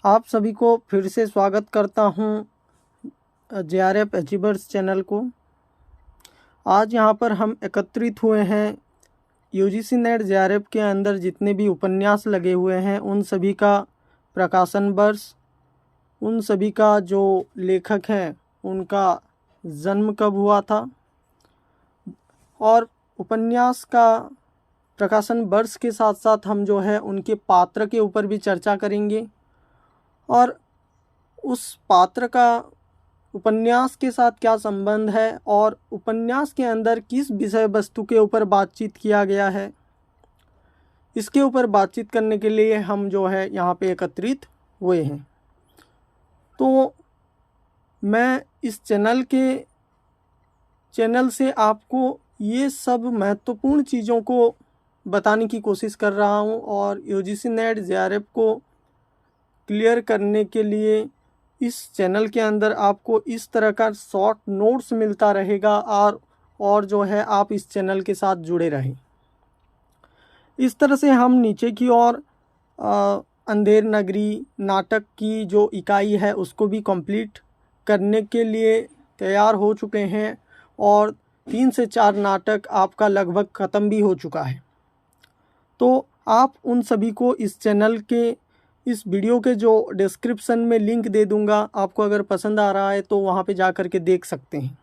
आप सभी को फिर से स्वागत करता हूं JRF अचीवर्स चैनल को। आज यहां पर हम एकत्रित हुए हैं UGC नेट JRF के अंदर जितने भी उपन्यास लगे हुए हैं उन सभी का प्रकाशन वर्ष, उन सभी का जो लेखक हैं उनका जन्म कब हुआ था और उपन्यास का प्रकाशन वर्ष के साथ साथ हम जो है उनके पात्र के ऊपर भी चर्चा करेंगे और उस पात्र का उपन्यास के साथ क्या संबंध है और उपन्यास के अंदर किस विषय वस्तु के ऊपर बातचीत किया गया है, इसके ऊपर बातचीत करने के लिए हम जो है यहाँ पे एकत्रित हुए हैं। तो मैं इस चैनल से आपको ये सब महत्वपूर्ण चीज़ों को बताने की कोशिश कर रहा हूँ और UGC नेट JRF को क्लियर करने के लिए इस चैनल के अंदर आपको इस तरह का शॉर्ट नोट्स मिलता रहेगा और जो है आप इस चैनल के साथ जुड़े रहें। इस तरह से हम नीचे की ओर अंधेर नगरी नाटक की जो इकाई है उसको भी कंप्लीट करने के लिए तैयार हो चुके हैं और 3 से 4 नाटक आपका लगभग ख़त्म भी हो चुका है। तो आप उन सभी को इस चैनल के इस वीडियो के जो डिस्क्रिप्शन में लिंक दे दूंगा, आपको अगर पसंद आ रहा है तो वहाँ पे जा कर के देख सकते हैं।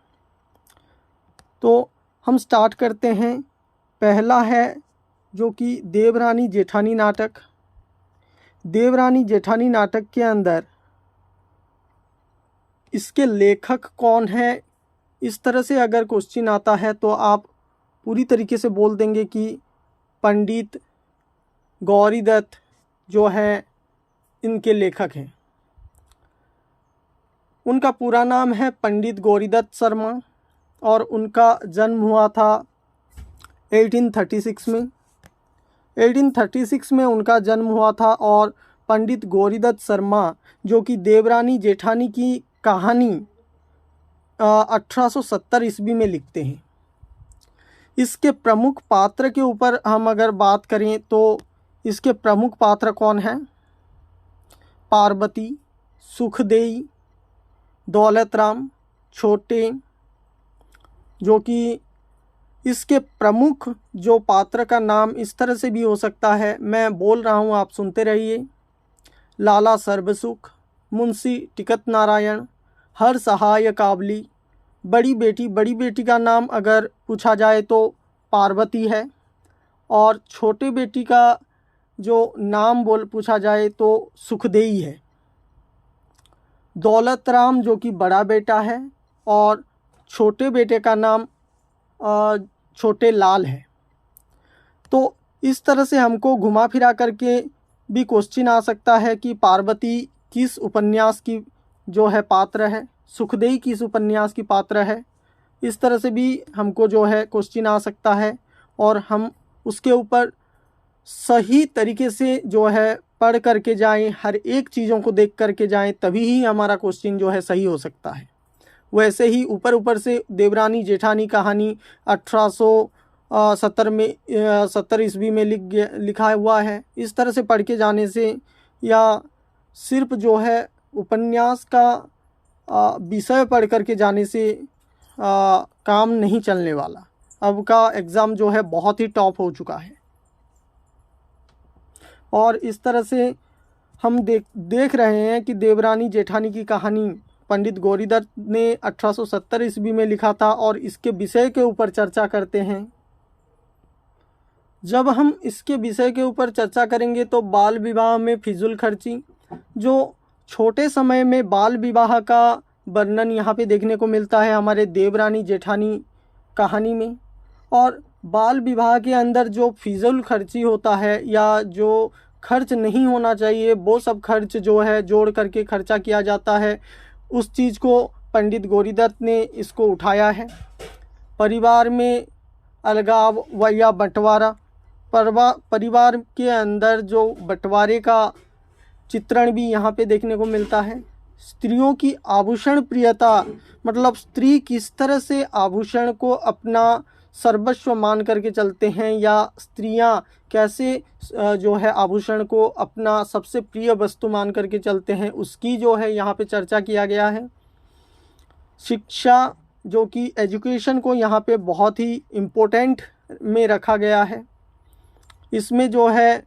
तो हम स्टार्ट करते हैं। पहला है जो कि देवरानी जेठानी नाटक। देवरानी जेठानी नाटक के अंदर इसके लेखक कौन है, इस तरह से अगर क्वेश्चन आता है तो आप पूरी तरीके से बोल देंगे कि पंडित गौरीदत्त जो है इनके लेखक हैं। उनका पूरा नाम है पंडित गौरीदत्त शर्मा और उनका जन्म हुआ था 1836 में। 1836 में उनका जन्म हुआ था और पंडित गौरीदत्त शर्मा जो कि देवरानी जेठानी की कहानी 1870 ईस्वी में लिखते हैं। इसके प्रमुख पात्र के ऊपर हम अगर बात करें तो इसके प्रमुख पात्र कौन हैं? पार्वती, सुखदेई, दौलतराम, छोटे, जो कि इसके प्रमुख जो पात्र का नाम इस तरह से भी हो सकता है, मैं बोल रहा हूँ आप सुनते रहिए। लाला सर्वसुख, मुंशी टिकट नारायण, हर सहाय काबली। बड़ी बेटी का नाम अगर पूछा जाए तो पार्वती है और छोटे बेटी का जो नाम पूछा जाए तो सुखदेई है। दौलतराम जो कि बड़ा बेटा है और छोटे बेटे का नाम छोटे लाल है। तो इस तरह से हमको घुमा फिरा करके भी क्वेश्चन आ सकता है कि पार्वती किस उपन्यास की जो है पात्र है, सुखदेई किस उपन्यास की पात्र है। इस तरह से भी हमको जो है क्वेश्चन आ सकता है और हम उसके ऊपर सही तरीके से जो है पढ़ करके जाएं, हर एक चीज़ों को देख करके जाएं, तभी ही हमारा क्वेश्चन जो है सही हो सकता है। वैसे ही ऊपर से देवरानी जेठानी कहानी 1870 में 70 ईस्वी में लिखा हुआ है। इस तरह से पढ़ के जाने से या सिर्फ जो है उपन्यास का विषय पढ़ करके जाने से काम नहीं चलने वाला। अब का एग्ज़ाम जो है बहुत ही टॉप हो चुका है और इस तरह से हम देख रहे हैं कि देवरानी जेठानी की कहानी पंडित गौरीदत्त ने 1870 ईस्वी में लिखा था और इसके विषय के ऊपर चर्चा करते हैं। जब हम इसके विषय के ऊपर चर्चा करेंगे तो बाल विवाह में फिजूल खर्ची, जो छोटे समय में बाल विवाह का वर्णन यहाँ पे देखने को मिलता है हमारे देवरानी जेठानी कहानी में। और बाल विवाह के अंदर जो फिजूल खर्ची होता है या जो खर्च नहीं होना चाहिए वो सब खर्च जो है जोड़ करके खर्चा किया जाता है, उस चीज़ को पंडित गौरीदत्त ने इसको उठाया है। परिवार में अलगाव व या बंटवारा, परिवार के अंदर जो बंटवारे का चित्रण भी यहाँ पे देखने को मिलता है। स्त्रियों की आभूषण प्रियता, मतलब स्त्री किस तरह से आभूषण को अपना सर्वस्व मान करके चलते हैं, या स्त्रियां कैसे जो है आभूषण को अपना सबसे प्रिय वस्तु मान करके चलते हैं, उसकी जो है यहाँ पे चर्चा किया गया है। शिक्षा जो कि एजुकेशन को यहाँ पे बहुत ही इम्पोर्टेंट में रखा गया है। इसमें जो है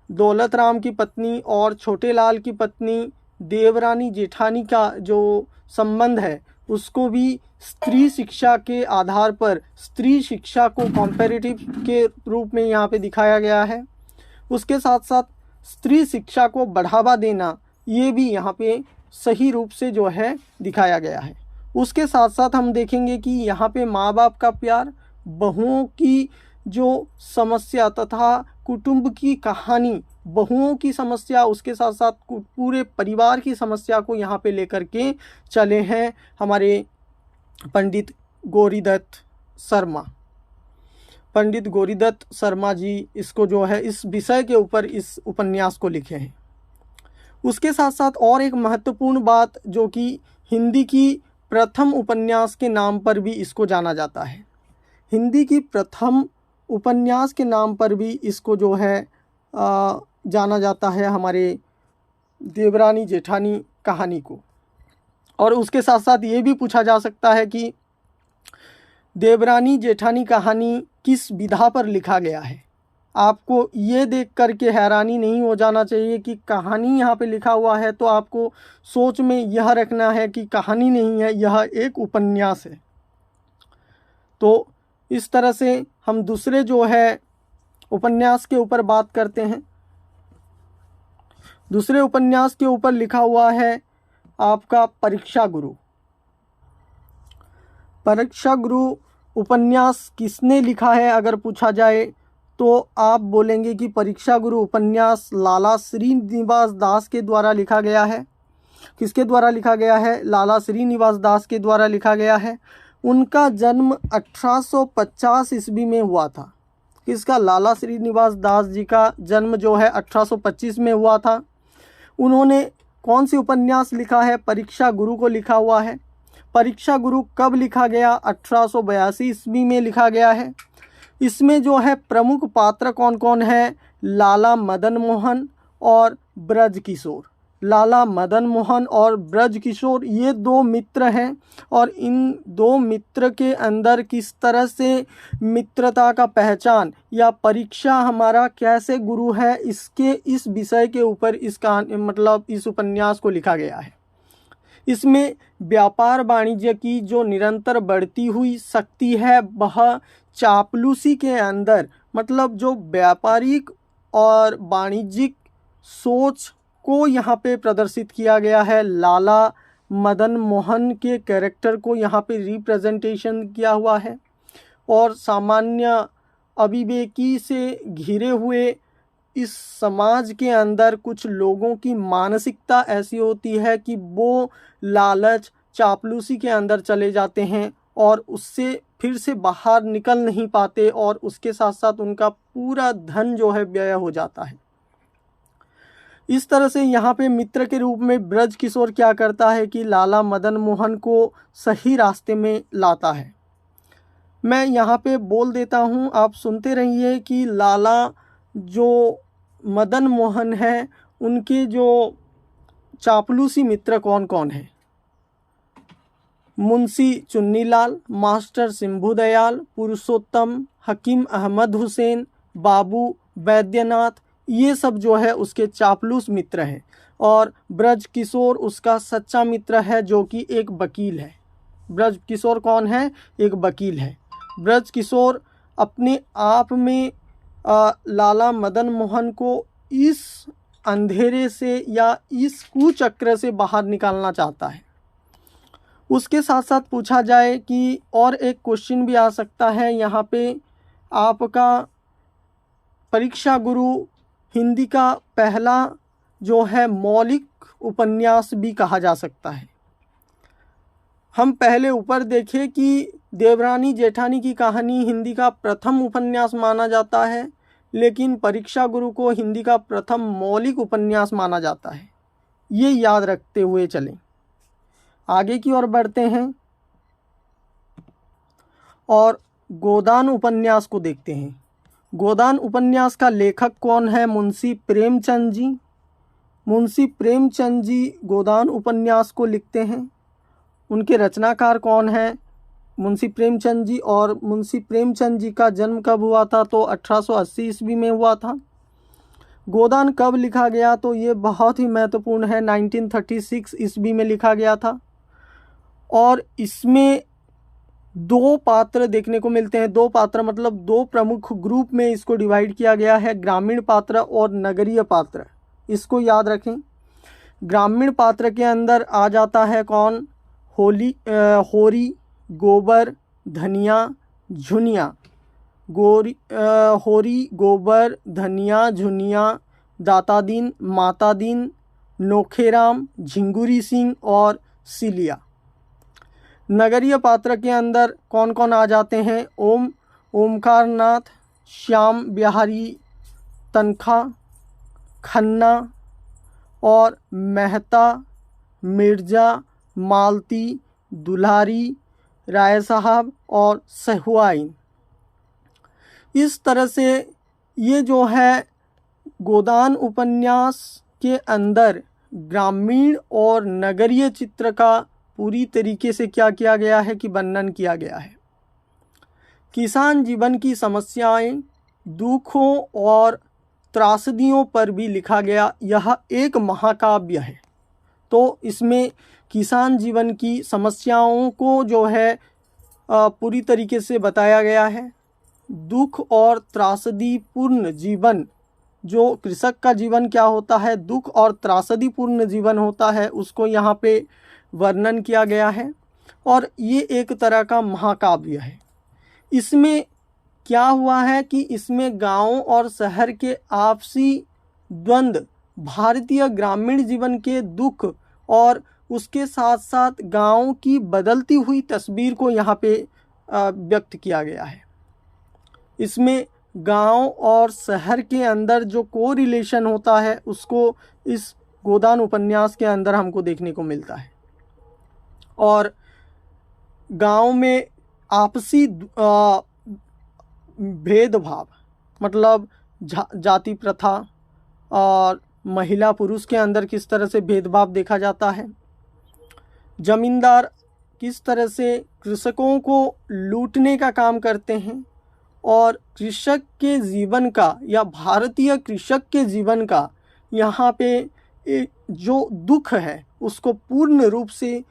दौलत राम की पत्नी और छोटे लाल की पत्नी देवरानी जेठानी का जो संबंध है उसको भी स्त्री शिक्षा के आधार पर स्त्री शिक्षा को कॉम्पेरेटिव के रूप में यहाँ पे दिखाया गया है। उसके साथ साथ स्त्री शिक्षा को बढ़ावा देना ये भी यहाँ पे सही रूप से जो है दिखाया गया है। उसके साथ साथ हम देखेंगे कि यहाँ पे माँ बाप का प्यार, बहुओं की जो समस्या तथा कुटुंब की कहानी, बहुओं की समस्या, उसके साथ साथ पूरे परिवार की समस्या को यहाँ पे लेकर के चले हैं हमारे पंडित गौरीदत्त शर्मा। पंडित गौरीदत्त शर्मा जी इसको जो है इस विषय के ऊपर इस उपन्यास को लिखे हैं। उसके साथ साथ और एक महत्वपूर्ण बात जो कि हिंदी की प्रथम उपन्यास के नाम पर भी इसको जाना जाता है, हिंदी की प्रथम उपन्यास के नाम पर भी इसको जो है जाना जाता है हमारे देवरानी जेठानी कहानी को। और उसके साथ साथ ये भी पूछा जा सकता है कि देवरानी जेठानी कहानी किस विधा पर लिखा गया है। आपको ये देख कर के हैरानी नहीं हो जाना चाहिए कि कहानी यहाँ पे लिखा हुआ है, तो आपको सोच में यह रखना है कि कहानी नहीं है, यह एक उपन्यास है। तो इस तरह से हम दूसरे जो है उपन्यास के ऊपर बात करते हैं। दूसरे उपन्यास के ऊपर लिखा हुआ है आपका परीक्षा गुरु। परीक्षा गुरु उपन्यास किसने लिखा है अगर पूछा जाए तो आप बोलेंगे कि परीक्षा गुरु उपन्यास लाला श्रीनिवास दास के द्वारा लिखा गया है। किसके द्वारा लिखा गया है? लाला श्रीनिवास दास के द्वारा लिखा गया है। उनका जन्म 1850 ईस्वी में हुआ था। किसका? लाला श्रीनिवास दास जी का जन्म जो है 1825 में हुआ था। उन्होंने कौन सी उपन्यास लिखा है? परीक्षा गुरु को लिखा हुआ है। परीक्षा गुरु कब लिखा गया? 1882 ईस्वी में लिखा गया है। इसमें जो है प्रमुख पात्र कौन कौन है? लाला मदन मोहन और ब्रज किशोर। लाला मदन मोहन और ब्रज किशोर ये दो मित्र हैं, और इन दो मित्र के अंदर किस तरह से मित्रता का पहचान या परीक्षा हमारा कैसे गुरु है, इसके इस विषय के ऊपर इस उपन्यास को लिखा गया है। इसमें व्यापार वाणिज्य की जो निरंतर बढ़ती हुई शक्ति है वह चापलूसी के अंदर, मतलब जो व्यापारिक और वाणिज्यिक सोच को यहाँ पे प्रदर्शित किया गया है। लाला मदन मोहन के कैरेक्टर को यहाँ पे रिप्रेजेंटेशन किया हुआ है, और सामान्य अविवेकी से घिरे हुए इस समाज के अंदर कुछ लोगों की मानसिकता ऐसी होती है कि वो लालच चापलूसी के अंदर चले जाते हैं और उससे फिर से बाहर निकल नहीं पाते, और उसके साथ साथ उनका पूरा धन जो है व्यय हो जाता है। इस तरह से यहाँ पे मित्र के रूप में ब्रज किशोर क्या करता है कि लाला मदन मोहन को सही रास्ते में लाता है। मैं यहाँ पे बोल देता हूँ, आप सुनते रहिए कि लाला जो मदन मोहन है उनके जो चापलूसी मित्र कौन कौन है? मुंशी चुन्नीलाल, मास्टर सिंभू दयाल, पुरुषोत्तम, हकीम अहमद हुसैन, बाबू वैद्यनाथ, ये सब जो है उसके चापलूस मित्र हैं। और ब्रज किशोर उसका सच्चा मित्र है जो कि एक वकील है। ब्रज किशोर कौन है? एक वकील है। ब्रज किशोर अपने आप में लाला मदन मोहन को इस अंधेरे से या इस कुचक्र से बाहर निकालना चाहता है। उसके साथ साथ पूछा जाए कि और एक क्वेश्चन भी आ सकता है यहाँ पे, आपका परीक्षा गुरु हिंदी का पहला जो है मौलिक उपन्यास भी कहा जा सकता है। हम पहले ऊपर देखें कि देवरानी जेठानी की कहानी हिंदी का प्रथम उपन्यास माना जाता है, लेकिन परीक्षा गुरु को हिंदी का प्रथम मौलिक उपन्यास माना जाता है। ये याद रखते हुए चलें। आगे की ओर बढ़ते हैं और गोदान उपन्यास को देखते हैं। गोदान उपन्यास का लेखक कौन है? मुंशी प्रेमचंद जी। मुंशी प्रेमचंद जी गोदान उपन्यास को लिखते हैं। उनके रचनाकार कौन हैं? मुंशी प्रेमचंद जी। और मुंशी प्रेमचंद जी का जन्म कब हुआ था? तो 1880 ईस्वी में हुआ था। गोदान कब लिखा गया? तो ये बहुत ही महत्वपूर्ण है, 1936 ईस्वी में लिखा गया था। और इसमें दो पात्र देखने को मिलते हैं। दो पात्र मतलब दो प्रमुख ग्रुप में इसको डिवाइड किया गया है, ग्रामीण पात्र और नगरीय पात्र। इसको याद रखें। ग्रामीण पात्र के अंदर आ जाता है कौन? होरी, गोबर, धनिया, झुनिया। होरी, गोबर, धनिया, झुनिया, दातादीन, मातादीन, नोखेराम, झिंगुरी सिंह और सिलिया। नगरीय पात्र के अंदर कौन कौन आ जाते हैं? ओमकार नाथ, श्याम बिहारी तनखा, खन्ना और मेहता, मिर्जा, मालती, दुलारी, राय साहब और सहुआइन। इस तरह से ये जो है गोदान उपन्यास के अंदर ग्रामीण और नगरीय चित्र का पूरी तरीके से क्या किया गया है कि वर्णन किया गया है। किसान जीवन की समस्याएं, दुखों और त्रासदियों पर भी लिखा गया यह एक महाकाव्य है। तो इसमें किसान जीवन की समस्याओं को जो है पूरी तरीके से बताया गया है। दुख और त्रासदी पूर्ण जीवन, जो कृषक का जीवन क्या होता है, दुख और त्रासदी पूर्ण जीवन होता है, उसको यहाँ पे वर्णन किया गया है। और ये एक तरह का महाकाव्य है। इसमें क्या हुआ है कि इसमें गांव और शहर के आपसी द्वंद्व, भारतीय ग्रामीण जीवन के दुख और उसके साथ साथ गांव की बदलती हुई तस्वीर को यहाँ पे व्यक्त किया गया है। इसमें गांव और शहर के अंदर जो कोरिलेशन होता है उसको इस गोदान उपन्यास के अंदर हमको देखने को मिलता है। और गांव में आपसी भेदभाव मतलब जाति प्रथा और महिला पुरुष के अंदर किस तरह से भेदभाव देखा जाता है। जमींदार किस तरह से कृषकों को लूटने का काम करते हैं और कृषक के जीवन का या भारतीय कृषक के जीवन का यहाँ पे जो दुख है उसको पूर्ण रूप से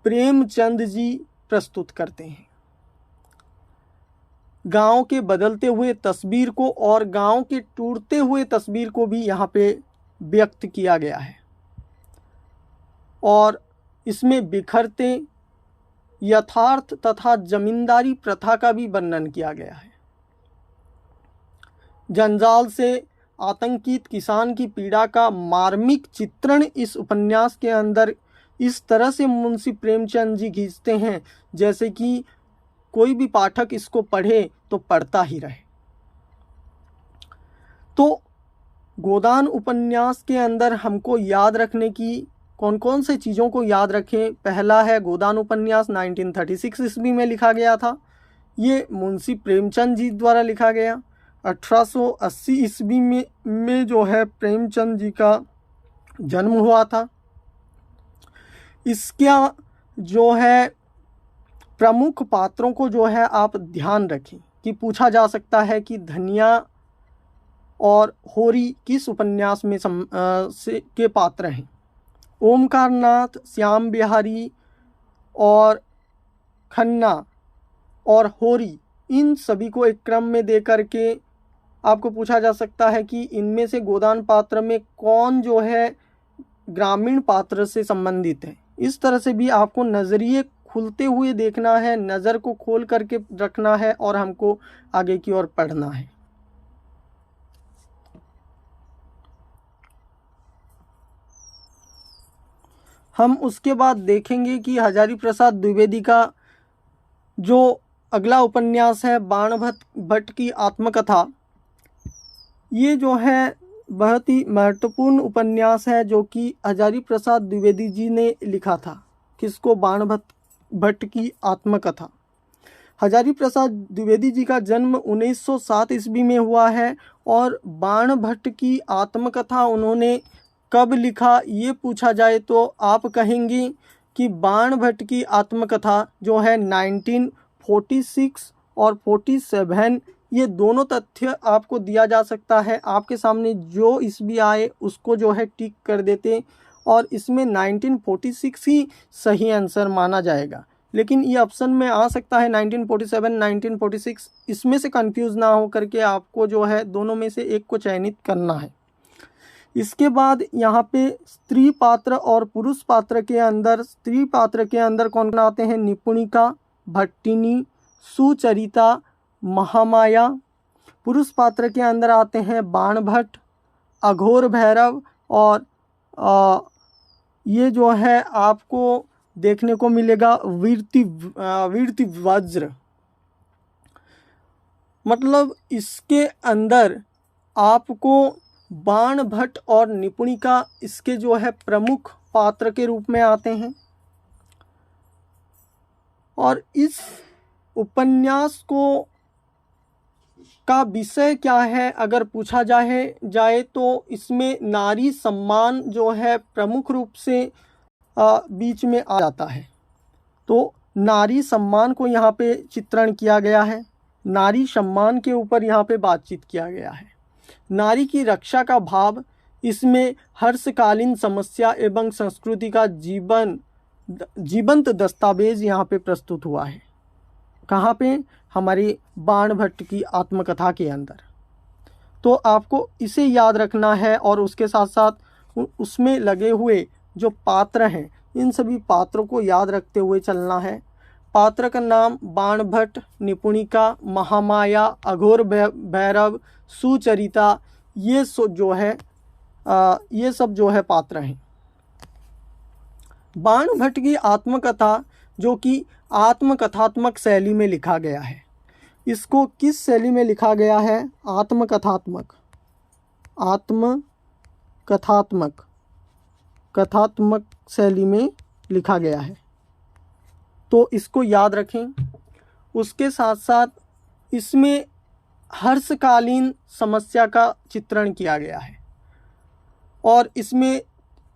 प्रेमचंद जी प्रस्तुत करते हैं। गांव के बदलते हुए तस्वीर को और गांव के टूटते हुए तस्वीर को भी यहाँ पे व्यक्त किया गया है। और इसमें बिखरते यथार्थ तथा जमींदारी प्रथा का भी वर्णन किया गया है। जंजाल से आतंकित किसान की पीड़ा का मार्मिक चित्रण इस उपन्यास के अंदर इस तरह से मुंशी प्रेमचंद जी खींचते हैं जैसे कि कोई भी पाठक इसको पढ़े तो पढ़ता ही रहे। तो गोदान उपन्यास के अंदर हमको याद रखने की कौन कौन से चीज़ों को याद रखें। पहला है, गोदान उपन्यास 1936 ईस्वी में लिखा गया था। ये मुंशी प्रेमचंद जी द्वारा लिखा गया। 1880 ईस्वी में जो है प्रेमचंद जी का जन्म हुआ था। इसका जो है प्रमुख पात्रों को जो है आप ध्यान रखें कि पूछा जा सकता है कि धनिया और होरी किस उपन्यास में के पात्र हैं। ओमकार नाथ, श्याम बिहारी और खन्ना और होरी, इन सभी को एक क्रम में दे करके आपको पूछा जा सकता है कि इनमें से गोदान पात्र में कौन जो है ग्रामीण पात्र से संबंधित है। इस तरह से भी आपको नज़रिए खुलते हुए देखना है, नज़र को खोल करके रखना है और हमको आगे की ओर पढ़ना है। हम उसके बाद देखेंगे कि हजारी प्रसाद द्विवेदी का जो अगला उपन्यास है बाण भट्ट की आत्मकथा, ये जो है बहुत ही महत्वपूर्ण उपन्यास है जो कि हजारी प्रसाद द्विवेदी जी ने लिखा था। किसको? बाण भट्ट की आत्मकथा। हजारी प्रसाद द्विवेदी जी का जन्म 1907 ईस्वी में हुआ है और बाण भट्ट की आत्मकथा उन्होंने कब लिखा, ये पूछा जाए तो आप कहेंगे कि बाण भट्ट की आत्मकथा जो है 1946 और 47, ये दोनों तथ्य आपको दिया जा सकता है। आपके सामने जो ईस्वी आए उसको जो है टिक कर देते और इसमें 1946 ही सही आंसर माना जाएगा। लेकिन ये ऑप्शन में आ सकता है 1947, 1946, इसमें से कंफ्यूज ना हो करके आपको जो है दोनों में से एक को चयनित करना है। इसके बाद यहाँ पे स्त्री पात्र और पुरुष पात्र के अंदर, स्त्री पात्र के अंदर कौन कौन आते हैं? निपुणिका, भट्टिनी, सुचरिता, महामाया। पुरुष पात्र के अंदर आते हैं बाण भट्ट, अघोर भैरव और ये जो है आपको देखने को मिलेगा वीरति वज्र। मतलब इसके अंदर आपको बाण भट्ट और निपुणिका इसके जो है प्रमुख पात्र के रूप में आते हैं। और इस उपन्यास को का विषय क्या है अगर पूछा जाए तो इसमें नारी सम्मान जो है प्रमुख रूप से बीच में आ जाता है। तो नारी सम्मान को यहाँ पे चित्रण किया गया है, नारी सम्मान के ऊपर यहाँ पे बातचीत किया गया है। नारी की रक्षा का भाव इसमें हर्षकालीन समस्या एवं संस्कृति का जीवंत दस्तावेज यहाँ पे प्रस्तुत हुआ है। कहाँ पे? हमारी बाण भट्ट की आत्मकथा के अंदर। तो आपको इसे याद रखना है और उसके साथ साथ उसमें लगे हुए जो पात्र हैं इन सभी पात्रों को याद रखते हुए चलना है। पात्र का नाम बाण भट्ट, निपुणिका, महामाया, अघोर भैरव, सुचरिता, ये सब जो है पात्र हैं। बाण भट्ट की आत्मकथा जो कि आत्मकथात्मक शैली में लिखा गया है। इसको किस शैली में लिखा गया है? कथात्मक शैली में लिखा गया है। तो इसको याद रखें। उसके साथ साथ इसमें हर्षकालीन समस्या का चित्रण किया गया है और इसमें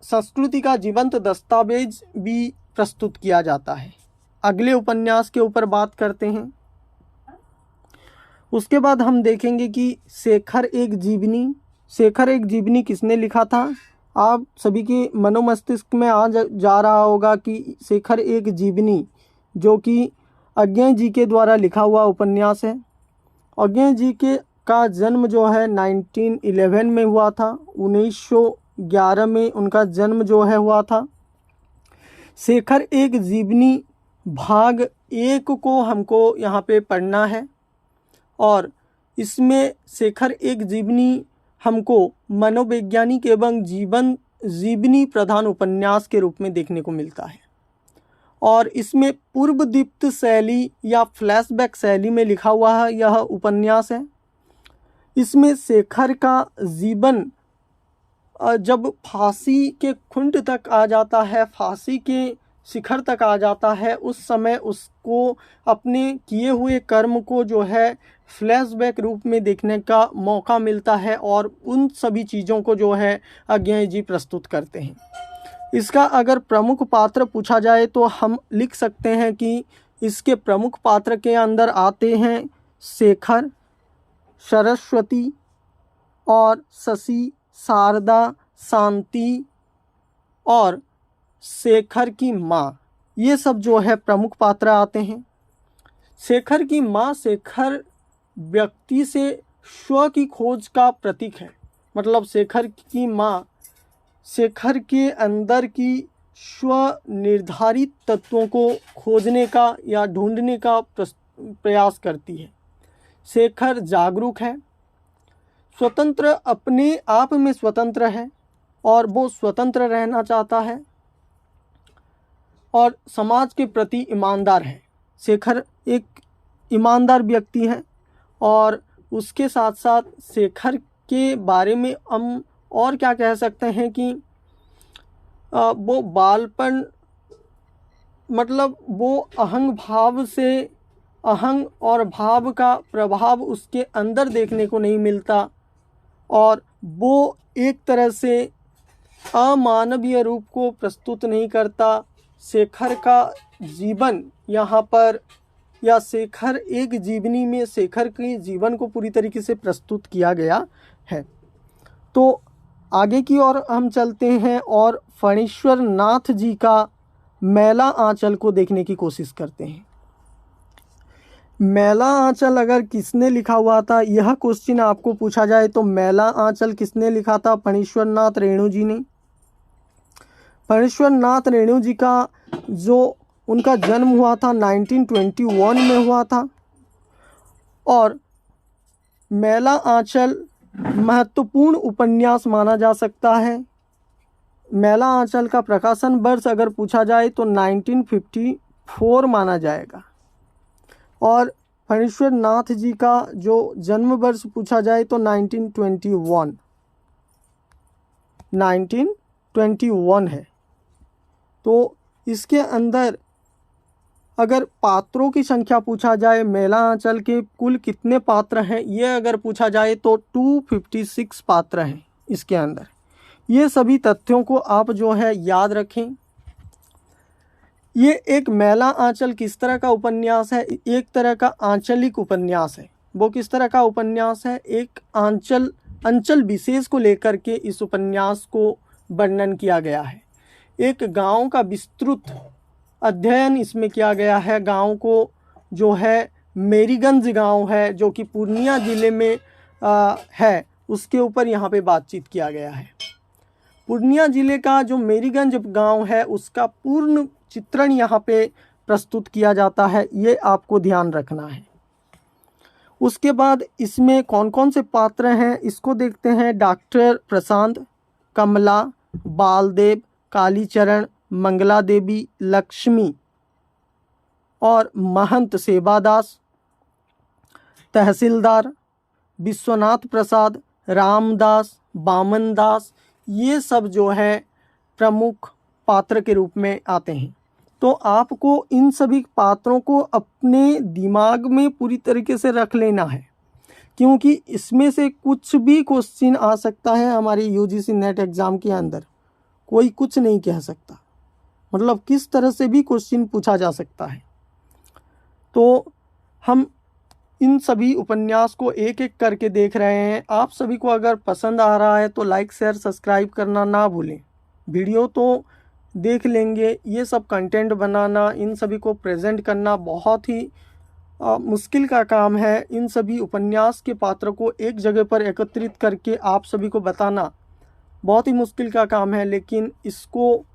संस्कृति का जीवंत दस्तावेज भी प्रस्तुत किया जाता है। अगले उपन्यास के ऊपर बात करते हैं। उसके बाद हम देखेंगे कि शेखर एक जीवनी किसने लिखा था? आप सभी के मनोमस्तिष्क में आ जा रहा होगा कि शेखर एक जीवनी जो कि अज्ञेय जी के द्वारा लिखा हुआ उपन्यास है। अज्ञेय जी का जन्म जो है 1911 में हुआ था, 1911 में उनका जन्म जो है हुआ था। शेखर एक जीवनी भाग 1 को हमको यहाँ पे पढ़ना है और इसमें शेखर एक जीवनी हमको मनोवैज्ञानिक एवं जीवनी प्रधान उपन्यास के रूप में देखने को मिलता है और इसमें पूर्वदीप्त शैली या फ्लैशबैक शैली में लिखा हुआ है यह उपन्यास है। इसमें शेखर का जीवन जब फांसी के खुंट तक आ जाता है, फांसी के शिखर तक आ जाता है, उस समय उसको अपने किए हुए कर्म को जो है फ्लैशबैक रूप में देखने का मौका मिलता है और उन सभी चीज़ों को जो है अज्ञेय जी प्रस्तुत करते हैं। इसका अगर प्रमुख पात्र पूछा जाए तो हम लिख सकते हैं कि इसके प्रमुख पात्र के अंदर आते हैं शेखर, सरस्वती और शशि, शारदा, शांति और शेखर की माँ, ये सब जो है प्रमुख पात्र आते हैं। शेखर की माँ शेखर व्यक्ति से स्व की खोज का प्रतीक है। मतलब शेखर की माँ शेखर के अंदर की स्व निर्धारित तत्वों को खोजने का या ढूंढने का प्रयास करती है। शेखर जागरूक है, स्वतंत्र, अपने आप में स्वतंत्र है और वो स्वतंत्र रहना चाहता है और समाज के प्रति ईमानदार है। शेखर एक ईमानदार व्यक्ति है और उसके साथ साथ शेखर के बारे में हम और क्या कह सकते हैं कि वो बालपन, मतलब वो अहंग भाव से अहंग और भाव का प्रभाव उसके अंदर देखने को नहीं मिलता और वो एक तरह से अमानवीय रूप को प्रस्तुत नहीं करता। शेखर का जीवन यहाँ पर, या शेखर एक जीवनी में शेखर के जीवन को पूरी तरीके से प्रस्तुत किया गया है। तो आगे की ओर हम चलते हैं और फणीश्वर नाथ जी का मैला आंचल को देखने की कोशिश करते हैं। मैला आंचल अगर किसने लिखा हुआ था, यह क्वेश्चन आपको पूछा जाए तो मैला आंचल किसने लिखा था? फणीश्वर नाथ रेणु जी ने। फणीश्वर नाथ रेणु जी का जो उनका जन्म हुआ था 1921 में हुआ था और मैला आंचल महत्वपूर्ण उपन्यास माना जा सकता है। मैला आंचल का प्रकाशन वर्ष अगर पूछा जाए तो 1954 माना जाएगा और फणीश्वर नाथ जी का जो जन्म वर्ष पूछा जाए तो 1921 है। तो इसके अंदर अगर पात्रों की संख्या पूछा जाए, मैला आंचल के कुल कितने पात्र हैं, ये अगर पूछा जाए तो 256 पात्र हैं इसके अंदर। ये सभी तथ्यों को आप जो है याद रखें। ये एक मैला आंचल किस तरह का उपन्यास है? एक तरह का आंचलिक उपन्यास है। वो किस तरह का उपन्यास है? एक अंचल विशेष को लेकर के इस उपन्यास को वर्णन किया गया है। एक गांव का विस्तृत अध्ययन इसमें किया गया है। गांव को जो है मेरीगंज गांव है जो कि पूर्णिया जिले में है, उसके ऊपर यहाँ पे बातचीत किया गया है। पूर्णिया जिले का जो मेरीगंज गांव है उसका पूर्ण चित्रण यहाँ पे प्रस्तुत किया जाता है, ये आपको ध्यान रखना है। उसके बाद इसमें कौन कौन से पात्र हैं इसको देखते हैं। डॉक्टर प्रशांत, कमला, बालदेव, कालीचरण, मंगला देवी, लक्ष्मी और महंत सेवादास, तहसीलदार, विश्वनाथ प्रसाद, रामदास, बामन दास, ये सब जो है प्रमुख पात्र के रूप में आते हैं। तो आपको इन सभी पात्रों को अपने दिमाग में पूरी तरीके से रख लेना है, क्योंकि इसमें से कुछ भी क्वेश्चन आ सकता है हमारे यूजीसी नेट एग्ज़ाम के अंदर। कोई कुछ नहीं कह सकता, मतलब किस तरह से भी क्वेश्चन पूछा जा सकता है। तो हम इन सभी उपन्यास को एक एक करके देख रहे हैं। आप सभी को अगर पसंद आ रहा है तो लाइक, शेयर, सब्सक्राइब करना ना भूलें। वीडियो तो देख लेंगे, ये सब कंटेंट बनाना, इन सभी को प्रेजेंट करना बहुत ही मुश्किल का काम है। इन सभी उपन्यास के पात्र को एक जगह पर एकत्रित करके आप सभी को बताना बहुत ही मुश्किल का काम है, लेकिन इसको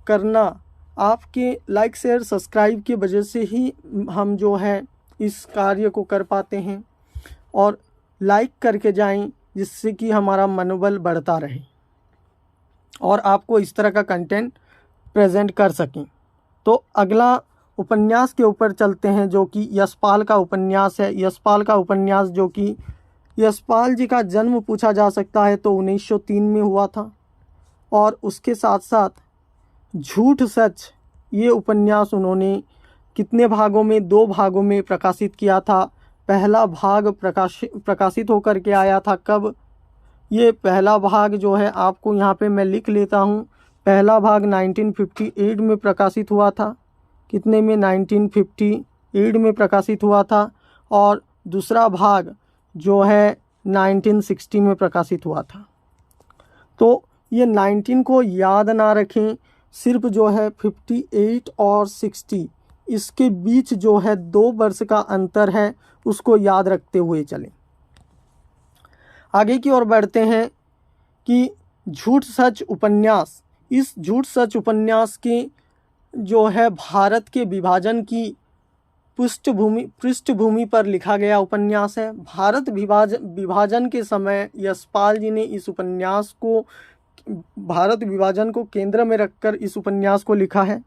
करना आपके लाइक, शेयर, सब्सक्राइब की वजह से ही हम जो है इस कार्य को कर पाते हैं। और लाइक करके जाएं जिससे कि हमारा मनोबल बढ़ता रहे और आपको इस तरह का कंटेंट प्रेजेंट कर सकें। तो अगला उपन्यास के ऊपर चलते हैं जो कि यशपाल का उपन्यास है। यशपाल का उपन्यास जो कि यशपाल जी का जन्म पूछा जा सकता है तो 1903 में हुआ था और उसके साथ साथ झूठ सच ये उपन्यास उन्होंने कितने भागों में, 2 भागों में प्रकाशित किया था। पहला भाग प्रकाशित होकर के आया था कब? ये पहला भाग जो है आपको यहाँ पे मैं लिख लेता हूँ। पहला भाग 1958 में प्रकाशित हुआ था। कितने में? 1958 में प्रकाशित हुआ था। और दूसरा भाग जो है 1960 में प्रकाशित हुआ था। तो ये 19 को याद ना रखें, सिर्फ जो है 58 और 60 इसके बीच जो है 2 वर्ष का अंतर है, उसको याद रखते हुए चलें। आगे की ओर बढ़ते हैं कि झूठ सच उपन्यास। इस झूठ सच उपन्यास के जो है भारत के विभाजन की पृष्ठभूमि पर लिखा गया उपन्यास है। भारत विभाजन के समय यशपाल जी ने इस उपन्यास को, भारत विभाजन को केंद्र में रखकर इस उपन्यास को लिखा है।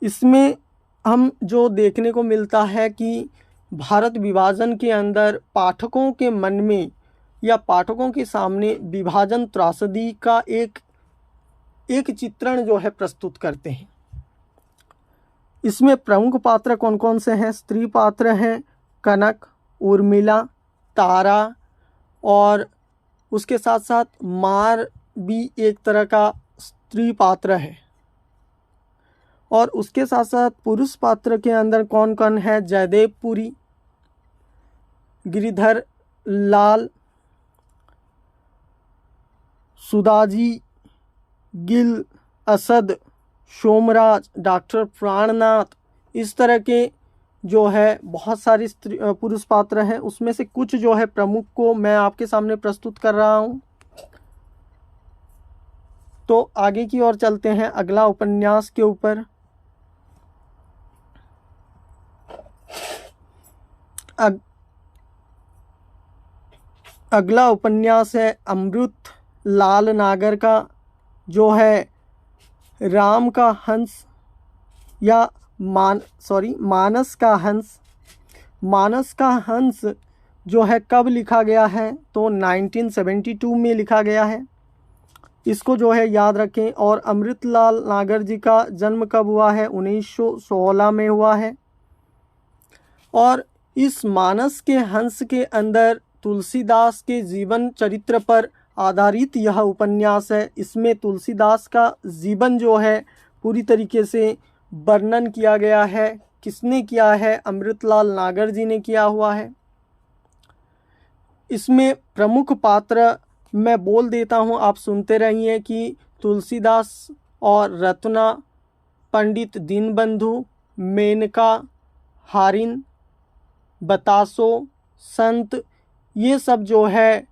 इसमें हम जो देखने को मिलता है कि भारत विभाजन के अंदर पाठकों के मन में या पाठकों के सामने विभाजन त्रासदी का एक चित्रण जो है प्रस्तुत करते हैं। इसमें प्रमुख पात्र कौन कौन से हैं? स्त्री पात्र हैं कनक, उर्मिला, तारा, और उसके साथ साथ मार भी एक तरह का स्त्री पात्र है। और उसके साथ साथ पुरुष पात्र के अंदर कौन कौन है? जयदेव पुरी, गिरिधर लाल, सुदाजी गिल, असद, सोमराज, डॉक्टर प्राणनाथ, इस तरह के जो है बहुत सारे पुरुष पात्र हैं। उसमें से कुछ जो है प्रमुख को मैं आपके सामने प्रस्तुत कर रहा हूं। तो आगे की ओर चलते हैं अगला उपन्यास के ऊपर। अगला उपन्यास है अमृत लाल नागर का, जो है राम का हंस या मानस का हंस। मानस का हंस जो है कब लिखा गया है? तो 1972 में लिखा गया है। इसको जो है याद रखें। और अमृतलाल नागर जी का जन्म कब हुआ है? 1916 में हुआ है। और इस मानस के हंस के अंदर तुलसीदास के जीवन चरित्र पर आधारित यह उपन्यास है। इसमें तुलसीदास का जीवन जो है पूरी तरीके से वर्णन किया गया है। किसने किया है? अमृतलाल नागर जी ने किया हुआ है। इसमें प्रमुख पात्र मैं बोल देता हूँ, आप सुनते रहिए कि तुलसीदास और रत्ना, पंडित दीनबंधु, मेनका, हारिन, बतासो, संत, ये सब जो है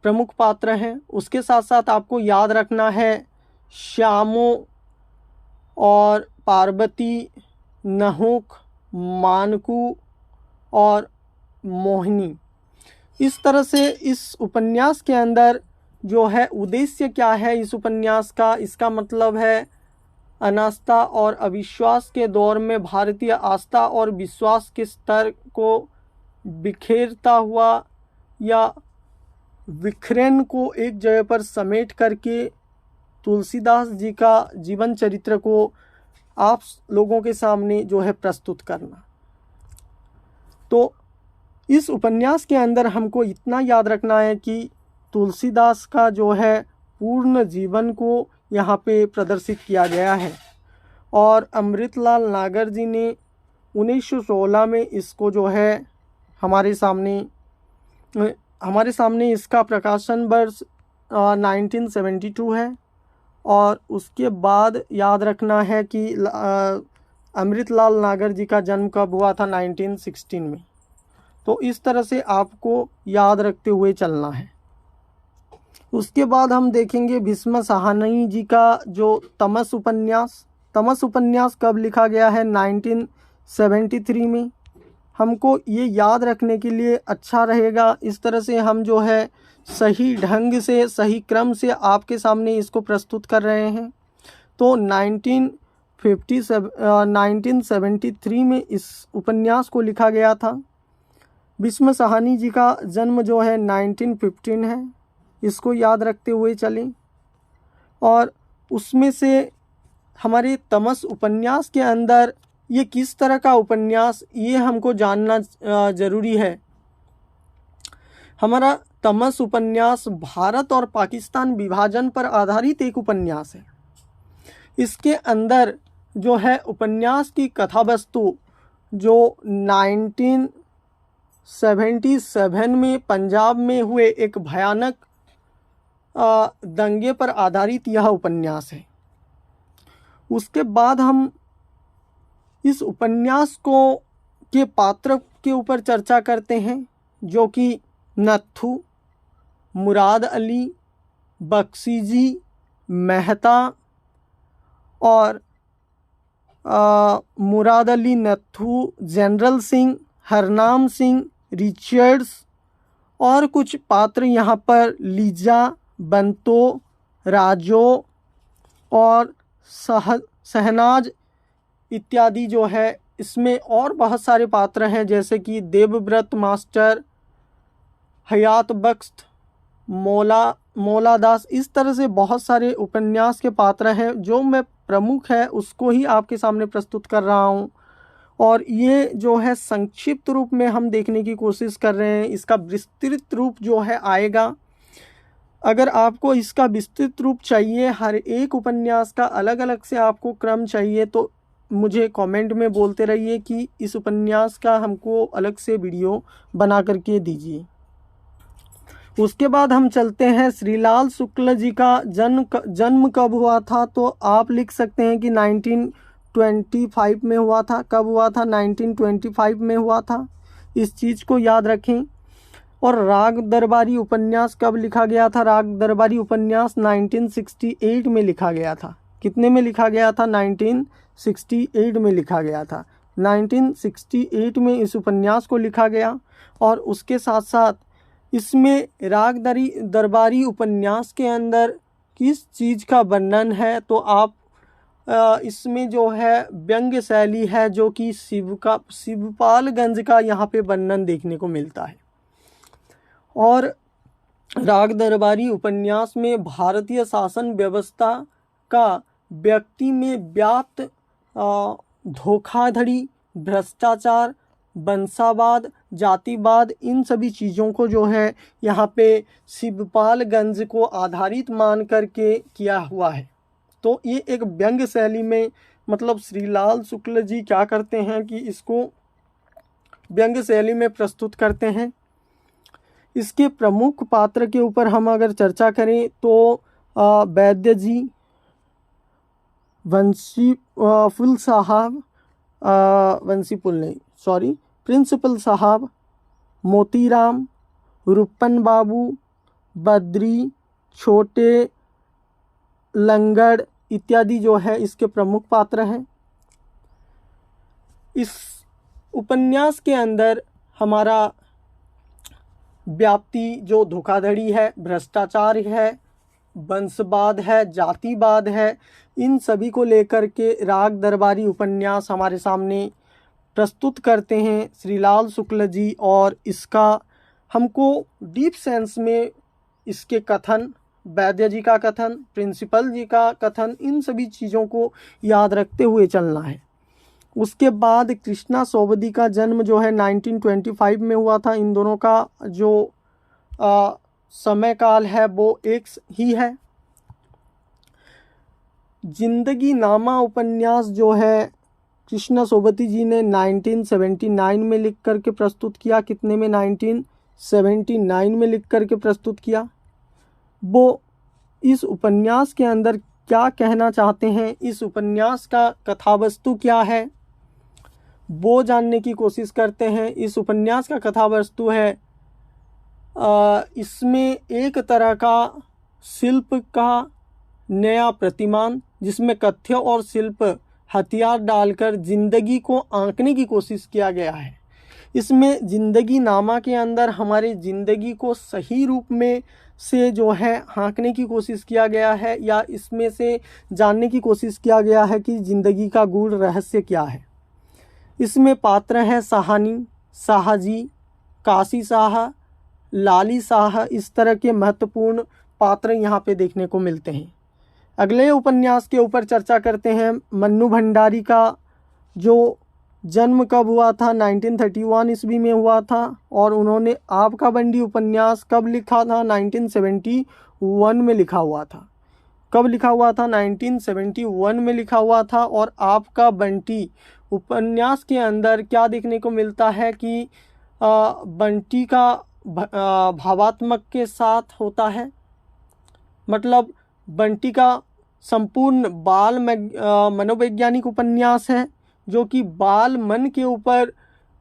प्रमुख पात्र हैं। उसके साथ साथ आपको याद रखना है श्यामो और पार्वती, नहुक, मानकू और मोहिनी। इस तरह से इस उपन्यास के अंदर जो है उद्देश्य क्या है इस उपन्यास का? इसका मतलब है अनास्था और अविश्वास के दौर में भारतीय आस्था और विश्वास के स्तर को बिखेरता हुआ या विखरन को एक जगह पर समेट करके तुलसीदास जी का जीवन चरित्र को आप लोगों के सामने जो है प्रस्तुत करना। तो इस उपन्यास के अंदर हमको इतना याद रखना है कि तुलसीदास का जो है पूर्ण जीवन को यहाँ पे प्रदर्शित किया गया है। और अमृतलाल नागर जी ने 1916 में इसको जो है हमारे सामने इसका प्रकाशन वर्ष 1972 है। और उसके बाद याद रखना है कि अमृतलाल नागर जी का जन्म कब हुआ था? 1916 में। तो इस तरह से आपको याद रखते हुए चलना है। उसके बाद हम देखेंगे भीष्म साहनी जी का जो तमस उपन्यास। तमस उपन्यास कब लिखा गया है? 1973 में। हमको ये याद रखने के लिए अच्छा रहेगा, इस तरह से हम जो है सही ढंग से सही क्रम से आपके सामने इसको प्रस्तुत कर रहे हैं। तो 1973 में इस उपन्यास को लिखा गया था। भीष्म साहनी जी का जन्म जो है 1915 है, इसको याद रखते हुए चलें। और उसमें से हमारे तमस उपन्यास के अंदर ये किस तरह का उपन्यास, ये हमको जानना ज़रूरी है। हमारा तमस उपन्यास भारत और पाकिस्तान विभाजन पर आधारित एक उपन्यास है। इसके अंदर जो है उपन्यास की कथा वस्तु जो 1977 में पंजाब में हुए एक भयानक दंगे पर आधारित यह उपन्यास है। उसके बाद हम इस उपन्यास को के पात्र के ऊपर चर्चा करते हैं, जो कि नत्थू, मुराद अली, बख्शी जी, मेहता और मुराद अली, नत्थू, जनरल सिंह, हरनाम सिंह, रिचर्ड्स और कुछ पात्र यहाँ पर लीजा, बंतो, राजो और शहनाज इत्यादि जो है। इसमें और बहुत सारे पात्र हैं, जैसे कि देवव्रत मास्टर, हयात बख्श, मौला दास। इस तरह से बहुत सारे उपन्यास के पात्र हैं जो मैं प्रमुख है उसको ही आपके सामने प्रस्तुत कर रहा हूँ। और ये जो है संक्षिप्त रूप में हम देखने की कोशिश कर रहे हैं। इसका विस्तृत रूप जो है आएगा। अगर आपको इसका विस्तृत रूप चाहिए, हर एक उपन्यास का अलग अलग से आपको क्रम चाहिए, तो मुझे कमेंट में बोलते रहिए कि इस उपन्यास का हमको अलग से वीडियो बना करके दीजिए। उसके बाद हम चलते हैं श्रीलाल शुक्ल जी का जन्म कब हुआ था। तो आप लिख सकते हैं कि 1925 में हुआ था। कब हुआ था? 1925 में हुआ था। इस चीज़ को याद रखें। और राग दरबारी उपन्यास कब लिखा गया था? राग दरबारी उपन्यास 1968 में लिखा गया था। कितने में लिखा गया था? 1968 में लिखा गया था। 1968 में इस उपन्यास को लिखा गया। और उसके साथ साथ इसमें राग दरबारी उपन्यास के अंदर किस चीज़ का वर्णन है? तो आप इसमें जो है व्यंग्य शैली है, जो कि शिवपालगंज का यहाँ पे वर्णन देखने को मिलता है। और राग दरबारी उपन्यास में भारतीय शासन व्यवस्था का व्यक्ति में व्याप्त धोखाधड़ी, भ्रष्टाचार, वंशावाद, जातिवाद, इन सभी चीज़ों को जो है यहाँ पे शिवपालगंज को आधारित मान करके किया हुआ है। तो ये एक व्यंग्य शैली में, मतलब श्रीलाल शुक्ल जी क्या करते हैं कि इसको व्यंग्य शैली में प्रस्तुत करते हैं। इसके प्रमुख पात्र के ऊपर हम अगर चर्चा करें तो वैद्य जी, वंशीपुल साहब, वंशीपुल नहीं, सॉरी, प्रिंसिपल साहब, मोतीराम, रुपन बाबू, बद्री, छोटे लंगड़ इत्यादि जो है इसके प्रमुख पात्र हैं। इस उपन्यास के अंदर हमारा व्याप्ति जो धोखाधड़ी है, भ्रष्टाचार है, वंशवाद है, जातिवाद है, इन सभी को लेकर के राग दरबारी उपन्यास हमारे सामने प्रस्तुत करते हैं श्रीलाल शुक्ल जी। और इसका हमको डीप सेंस में इसके कथन, वैद्य जी का कथन, प्रिंसिपल जी का कथन, इन सभी चीज़ों को याद रखते हुए चलना है। उसके बाद कृष्णा सोबती का जन्म जो है 1925 में हुआ था। इन दोनों का जो समय काल है वो एक ही है। जिंदगी नामा उपन्यास जो है कृष्णा सोबती जी ने 1979 में लिख करके प्रस्तुत किया। कितने में? 1979 में लिख करके प्रस्तुत किया। वो इस उपन्यास के अंदर क्या कहना चाहते हैं, इस उपन्यास का कथावस्तु क्या है, वो जानने की कोशिश करते हैं। इस उपन्यास का कथावस्तु है, इसमें एक तरह का शिल्प का नया प्रतिमान, जिसमें कथ्य और शिल्प हथियार डालकर जिंदगी को आंकने की कोशिश किया गया है। इसमें जिंदगी नामा के अंदर हमारे जिंदगी को सही रूप में से जो है आंकने की कोशिश किया गया है, या इसमें से जानने की कोशिश किया गया है कि जिंदगी का गूढ़ रहस्य क्या है। इसमें पात्र हैं साहनी, शाहजी, काशी शाह, लाली शाह, इस तरह के महत्वपूर्ण पात्र यहाँ पे देखने को मिलते हैं। अगले उपन्यास के ऊपर चर्चा करते हैं। मन्नू भंडारी का जो जन्म कब हुआ था? 1931 ईस्वी में हुआ था। और उन्होंने आपका बंडी उपन्यास कब लिखा था? 1971 में लिखा हुआ था। कब लिखा हुआ था? 1971 में लिखा हुआ था। और आपका बंटी उपन्यास के अंदर क्या देखने को मिलता है कि बंटी का भावात्मक के साथ होता है। मतलब बंटी का संपूर्ण बाल मनोवैज्ञानिक उपन्यास है, जो कि बाल मन के ऊपर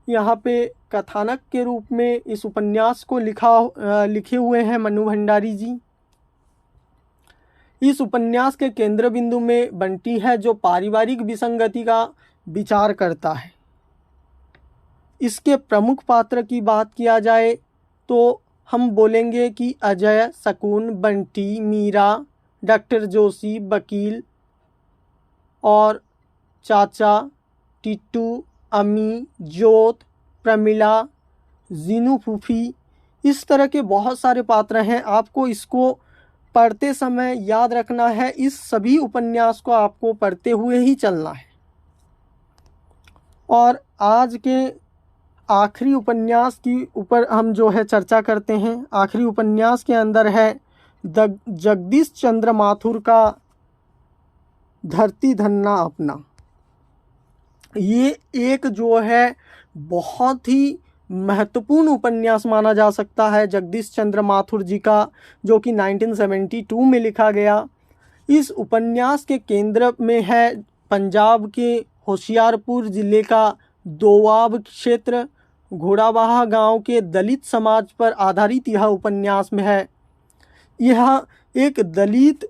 यहाँ पे कथानक के रूप में इस उपन्यास को लिखे हुए हैं मन्नू भंडारी जी। इस उपन्यास के केंद्र बिंदु में बंटी है, जो पारिवारिक विसंगति का विचार करता है। इसके प्रमुख पात्र की बात किया जाए तो हम बोलेंगे कि अजय, शकुन, बंटी, मीरा, डॉक्टर जोशी, वकील और चाचा, टिट्टू, अम्मी, ज्योत, प्रमिला, जीनू फूफी, इस तरह के बहुत सारे पात्र हैं। आपको इसको पढ़ते समय याद रखना है, इस सभी उपन्यास को आपको पढ़ते हुए ही चलना है। और आज के आखिरी उपन्यास की ऊपर हम जो है चर्चा करते हैं। आखिरी उपन्यास के अंदर है जगदीश चंद्र माथुर का धरती धन्ना अपना। ये एक जो है बहुत ही महत्वपूर्ण उपन्यास माना जा सकता है जगदीश चंद्र माथुर जी का, जो कि 1972 में लिखा गया। इस उपन्यास के केंद्र में है पंजाब के होशियारपुर ज़िले का दोआब क्षेत्र। घोड़ावाहा गांव के दलित समाज पर आधारित यह उपन्यास में है। यह एक दलित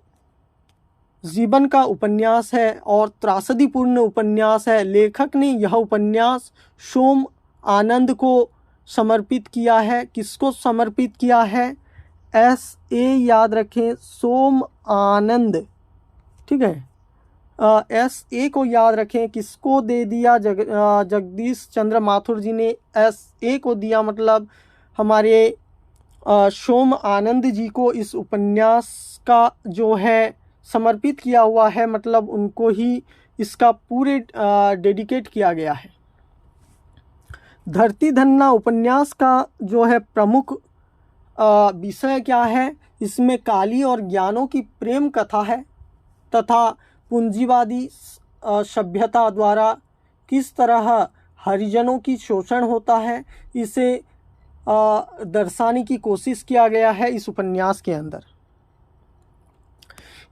जीवन का उपन्यास है और त्रासदीपूर्ण उपन्यास है। लेखक ने यह उपन्यास सोम आनंद को समर्पित किया है। किसको समर्पित किया है? SA याद रखें, सोम आनंद, ठीक है। SA को याद रखें। किसको दे दिया? जगदीश चंद्र माथुर जी ने SA को दिया, मतलब हमारे सोम आनंद जी को इस उपन्यास का जो है समर्पित किया हुआ है, मतलब उनको ही इसका पूरे डेडिकेट किया गया है। धरती धन्ना उपन्यास का जो है प्रमुख विषय क्या है? इसमें काली और ज्ञानों की प्रेम कथा है तथा पूंजीवादी सभ्यता द्वारा किस तरह हरिजनों की शोषण होता है, इसे दर्शाने की कोशिश किया गया है इस उपन्यास के अंदर।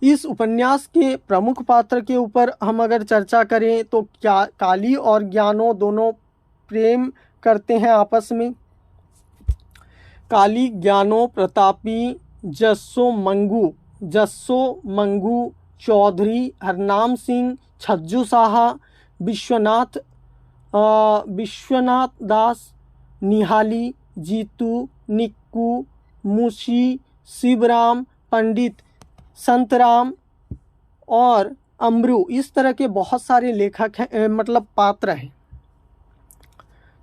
इस उपन्यास के प्रमुख पात्र के ऊपर हम अगर चर्चा करें तो क्या काली और ज्ञानो दोनों प्रेम करते हैं आपस में। काली ज्ञानो प्रतापी जस्सो मंगू चौधरी, हरनाम सिंह, छज्जू साहा, विश्वनाथ दास, निहाली, जीतू, निक्कू, मुशी, शिवराम, पंडित, संतराम और अमरू, इस तरह के बहुत सारे लेखक हैं, मतलब पात्र हैं।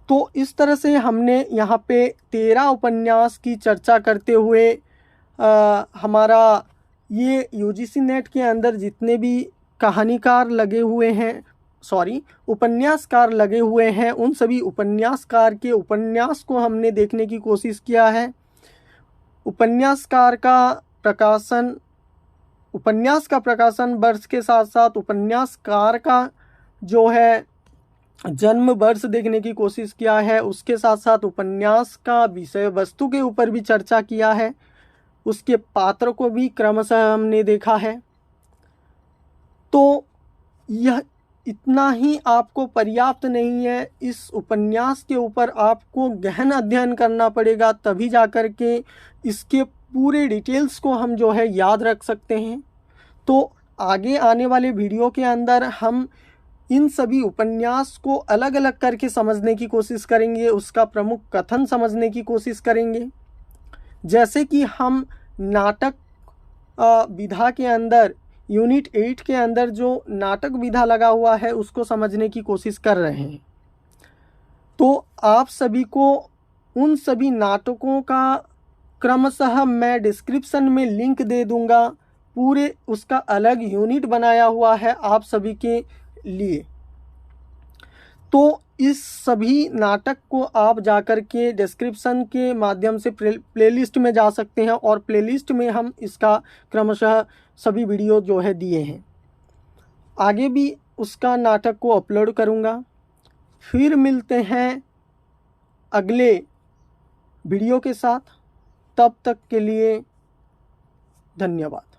तो इस तरह से हमने यहाँ पे 13 उपन्यास की चर्चा करते हुए हमारा ये UGC नेट के अंदर जितने भी कहानीकार लगे हुए हैं, उपन्यासकार लगे हुए हैं, उन सभी उपन्यासकार के उपन्यास को हमने देखने की कोशिश किया है। उपन्यासकार का प्रकाशन, उपन्यास का प्रकाशन वर्ष के साथ साथ उपन्यासकार का जो है जन्म वर्ष देखने की कोशिश किया है। उसके साथ साथ उपन्यास का विषय वस्तु के ऊपर भी चर्चा किया है, उसके पात्र को भी क्रमशः हमने देखा है। तो यह इतना ही आपको पर्याप्त नहीं है, इस उपन्यास के ऊपर आपको गहन अध्ययन करना पड़ेगा, तभी जाकर के इसके पूरे डिटेल्स को हम जो है याद रख सकते हैं। तो आगे आने वाले वीडियो के अंदर हम इन सभी उपन्यास को अलग अलग करके समझने की कोशिश करेंगे, उसका प्रमुख कथन समझने की कोशिश करेंगे। जैसे कि हम नाटक विधा के अंदर यूनिट 8 के अंदर जो नाटक विधा लगा हुआ है उसको समझने की कोशिश कर रहे हैं। तो आप सभी को उन सभी नाटकों का क्रमशः मैं डिस्क्रिप्शन में लिंक दे दूंगा। पूरे उसका अलग यूनिट बनाया हुआ है आप सभी के लिए। तो इस सभी नाटक को आप जाकर के डिस्क्रिप्शन के माध्यम से प्लेलिस्ट में जा सकते हैं और प्लेलिस्ट में हम इसका क्रमशः सभी वीडियो जो है दिए हैं। आगे भी उसका नाटक को अपलोड करूँगा। फिर मिलते हैं अगले वीडियो के साथ। तब तक के लिए धन्यवाद।